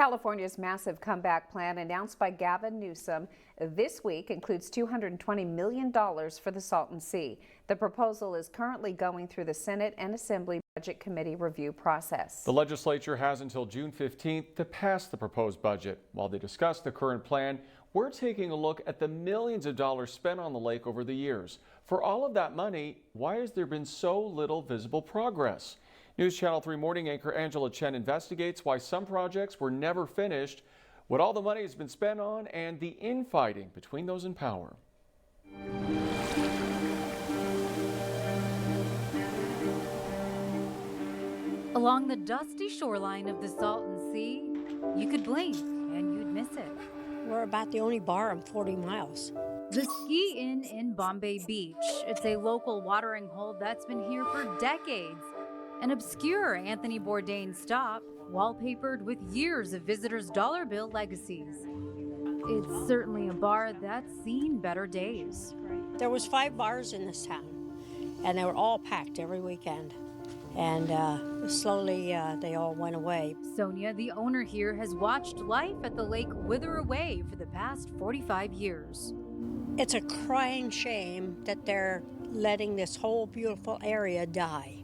California's massive comeback plan announced by Gavin Newsom this week includes $220 million for the Salton Sea. The proposal is currently going through the Senate and Assembly Budget Committee review process. The legislature has until June 15th to pass the proposed budget. While they discuss the current plan, we're taking a look at the millions of dollars spent on the lake over the years. For all of that money, why has there been so little visible progress? News Channel 3 morning anchor Angela Chen investigates why some projects were never finished, what all the money has been spent on, and the infighting between those in power. Along the dusty shoreline of the Salton Sea, you could blink and you'd miss it. We're about the only bar in 40 miles. The Ski Inn in Bombay Beach. It's a local watering hole that's been here for decades. An obscure Anthony Bourdain stop, wallpapered with years of visitors' dollar bill legacies. It's certainly a bar that's seen better days. There was 5 bars in this town, and they were all packed every weekend. And slowly they all went away. Sonia, the owner here, has watched life at the lake wither away for the past 45 years. It's a crying shame that they're letting this whole beautiful area die.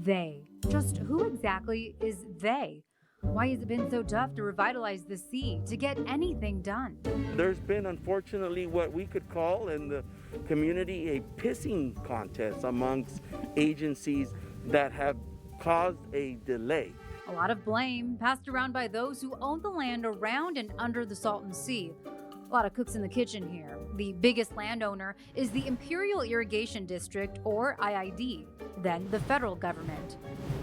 They. Just who exactly is they? Why has it been so tough to revitalize the sea, to get anything done? There's been, unfortunately, what we could call in the community a pissing contest amongst agencies that have caused a delay. A lot of blame passed around by those who own the land around and under the Salton Sea. A lot of cooks in the kitchen here. The biggest landowner is the Imperial Irrigation District, or IID, then the federal government.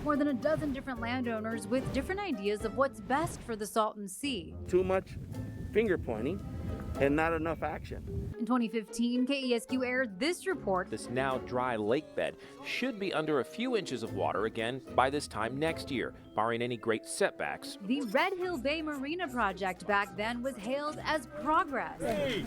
More than a dozen different landowners with different ideas of what's best for the Salton Sea. Too much finger pointing and not enough action. In 2015, KESQ aired this report. This now dry lake bed should be under a few inches of water again by this time next year, barring any great setbacks. The Red Hill Bay Marina project back then was hailed as progress. Hey.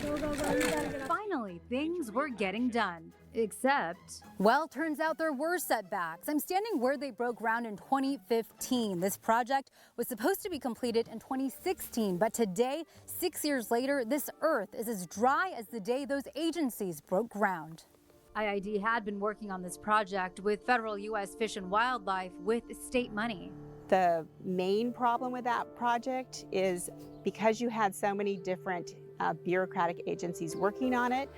Finally, things were getting done. Except, well, turns out there were setbacks. I'm standing where they broke ground in 2015. This project was supposed to be completed in 2016, but today, 6 years later, this earth is as dry as the day those agencies broke ground. IID had been working on this project with federal U.S. Fish and Wildlife with state money. The main problem with that project is because you had so many different bureaucratic agencies working on it,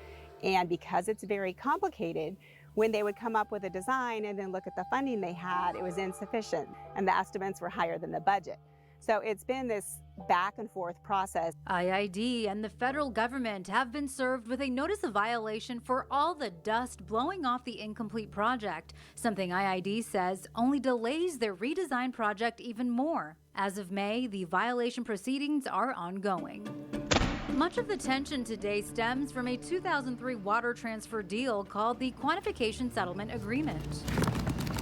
and because it's very complicated, when they would come up with a design and then look at the funding they had, it was insufficient, and the estimates were higher than the budget. So it's been this back and forth process. IID and the federal government have been served with a notice of violation for all the dust blowing off the incomplete project, something IID says only delays their redesign project even more. As of May, the violation proceedings are ongoing. Much of the tension today stems from a 2003 water transfer deal called the Quantification Settlement Agreement.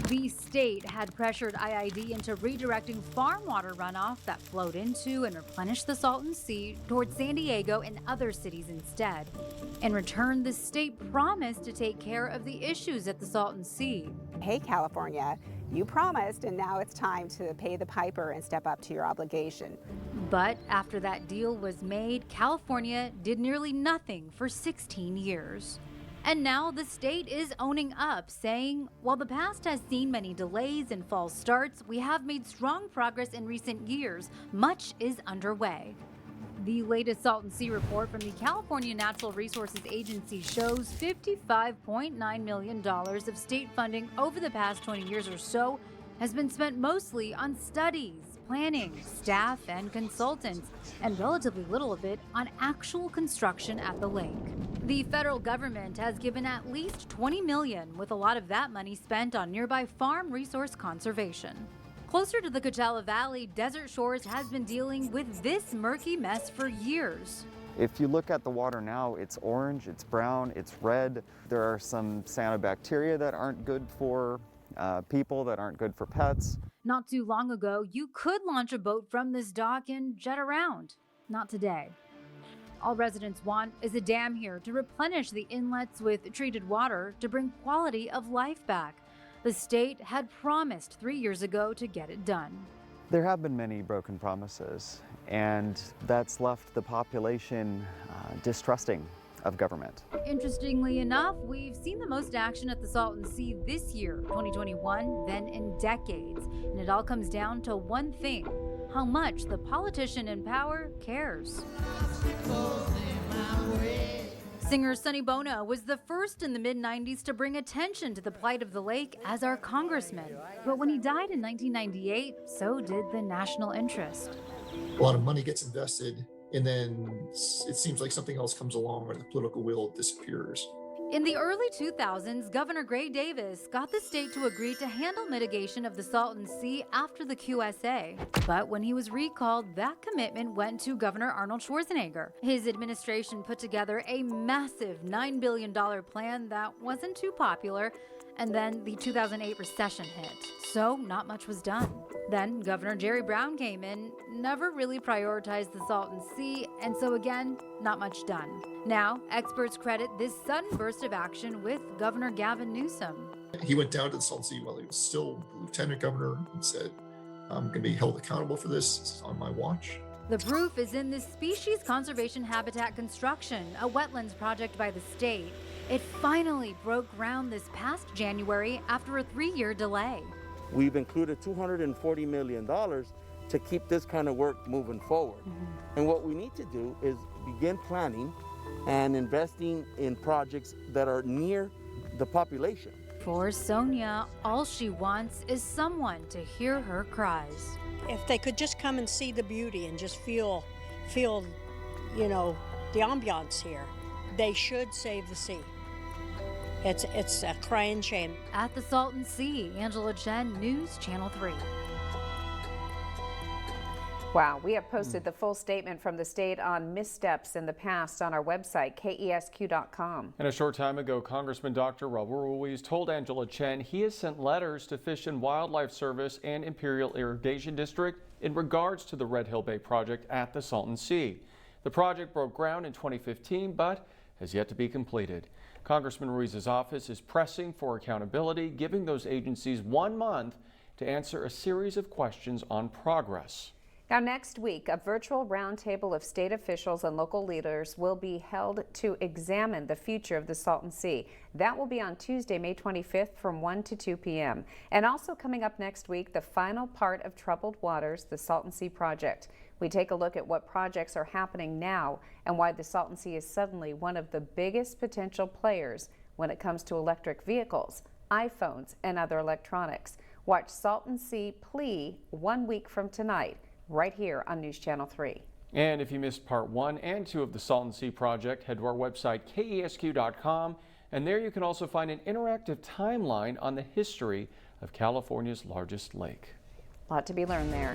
The state had pressured IID into redirecting farm water runoff that flowed into and replenished the Salton Sea toward San Diego and other cities instead. In return, the state promised to take care of the issues at the Salton Sea. Hey, California, you promised, and now it's time to pay the piper and step up to your obligation. But after that deal was made, California did nearly nothing for 16 years. And now the state is owning up, saying, while the past has seen many delays and false starts, we have made strong progress in recent years. Much is underway. The latest Salton Sea Report from the California Natural Resources Agency shows $55.9 million of state funding over the past 20 years or so has been spent mostly on studies, planning, staff, and consultants, and relatively little of it on actual construction at the lake. The federal government has given at least $20 million, with a lot of that money spent on nearby farm resource conservation. Closer to the Coachella Valley, Desert Shores has been dealing with this murky mess for years. If you look at the water now, it's orange, it's brown, it's red. There are some cyanobacteria that aren't good for people, that aren't good for pets. Not too long ago, you could launch a boat from this dock and jet around. Not today. All residents want is a dam here to replenish the inlets with treated water to bring quality of life back. The state had promised 3 years ago to get it done. There have been many broken promises, and that's left the population distrusting of government. Interestingly enough, we've seen the most action at the Salton Sea this year, 2021, than in decades. And it all comes down to one thing: how much the politician in power cares. Singer Sonny Bono was the first in the mid-90s to bring attention to the plight of the lake as our congressman. But when he died in 1998, so did the national interest. A lot of money gets invested, and then it seems like something else comes along or the political will disappears. In the early 2000s, Governor Gray Davis got the state to agree to handle mitigation of the Salton Sea after the QSA. But when he was recalled, that commitment went to Governor Arnold Schwarzenegger. His administration put together a massive $9 billion plan that wasn't too popular, and then the 2008 recession hit. So not much was done. Then Governor Jerry Brown came in, never really prioritized the Salton Sea, and so again, not much done. Now, experts credit this sudden burst of action with Governor Gavin Newsom. He went down to the Salton Sea while he was still lieutenant governor and said, I'm going to be held accountable for this. This is on my watch. The proof is in this species conservation habitat construction, a wetlands project by the state. It finally broke ground this past January after a 3-year delay. We've included $240 million to keep this kind of work moving forward. And what we need to do is begin planning and investing in projects that are near the population. For Sonia, all she wants is someone to hear her cries. If they could just come and see the beauty and just feel, you know, the ambiance here, they should save the sea. It's a crying shame. At the Salton Sea, Angela Chen, News Channel 3. Wow, we have posted the full statement from the state on missteps in the past on our website, kesq.com. And a short time ago, Congressman Dr. Raul Ruiz told Angela Chen he has sent letters to Fish and Wildlife Service and Imperial Irrigation District in regards to the Red Hill Bay project at the Salton Sea. The project broke ground in 2015, but has yet to be completed. Congressman Ruiz's office is pressing for accountability, giving those agencies 1 month to answer a series of questions on progress. Now, next week, a virtual roundtable of state officials and local leaders will be held to examine the future of the Salton Sea. That will be on Tuesday, May 25th from 1 to 2 p.m. And also coming up next week, the final part of Troubled Waters, the Salton Sea Project. We take a look at what projects are happening now and why the Salton Sea is suddenly one of the biggest potential players when it comes to electric vehicles, iPhones, and other electronics. Watch Salton Sea Plea 1 week from tonight, right here on News Channel 3. And if you missed part 1 and 2 of the Salton Sea Project, head to our website, kesq.com, and there you can also find an interactive timeline on the history of California's largest lake. A lot to be learned there.